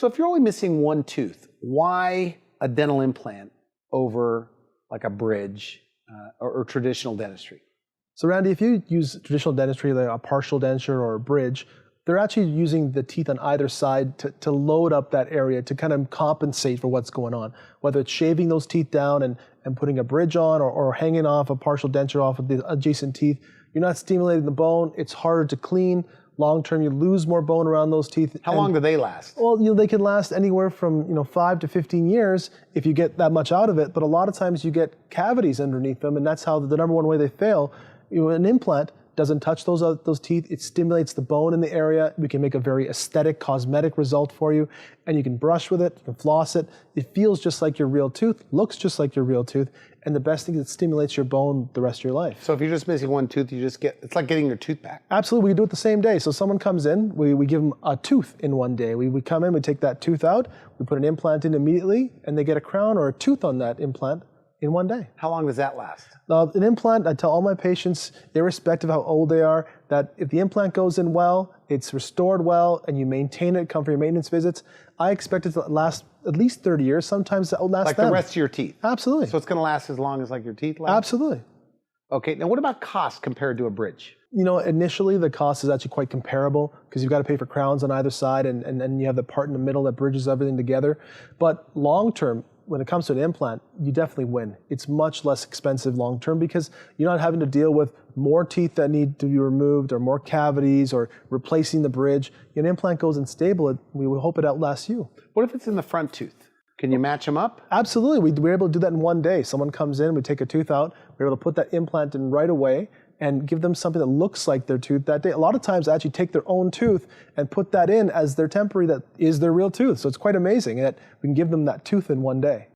So if you're only missing one tooth, why a dental implant over like a bridge or traditional dentistry? So Randy, if you use traditional dentistry, like a partial denture or a bridge, they're actually using the teeth on either side to load up that area to kind of compensate for what's going on. Whether it's shaving those teeth down and putting a bridge on or hanging off a partial denture off of the adjacent teeth, you're not stimulating the bone. It's harder to clean. Long term, you lose more bone around those teeth. How long do they last? Well, they can last anywhere from 5 to 15 years if you get that much out of it. But a lot of times you get cavities underneath them, and that's how the number one way they fail. An implant doesn't touch those teeth. It stimulates the bone in the area. We can make a very aesthetic, cosmetic result for you, and you can brush with it, you can floss it. It feels just like your real tooth, looks just like your real tooth, and the best thing is it stimulates your bone the rest of your life. So if you're just missing one tooth, it's like getting your tooth back. Absolutely, we do it the same day. So someone comes in, we give them a tooth in one day. We come in, we take that tooth out, we put an implant in immediately, and they get a crown or a tooth on that implant in one day. How long does that last? An implant, I tell all my patients, irrespective of how old they are, that if the implant goes in well, it's restored well, and you maintain it, come for your maintenance visits, I expect it to last at least 30 years. Sometimes that will last like the rest of your teeth? Absolutely. So it's going to last as long as like your teeth last? Absolutely. Okay, now what about cost compared to a bridge? Initially the cost is actually quite comparable because you've got to pay for crowns on either side and then you have the part in the middle that bridges everything together. But long term, when it comes to an implant, you definitely win. It's much less expensive long term because you're not having to deal with more teeth that need to be removed or more cavities or replacing the bridge. An implant goes in stable, we hope it outlasts you. What if it's in the front tooth? Can you match them up? Absolutely. We're able to do that in one day. Someone comes in, we take a tooth out, we're able to put that implant in right away and give them something that looks like their tooth that day. A lot of times they actually take their own tooth and put that in as their temporary that is their real tooth. So it's quite amazing that we can give them that tooth in one day.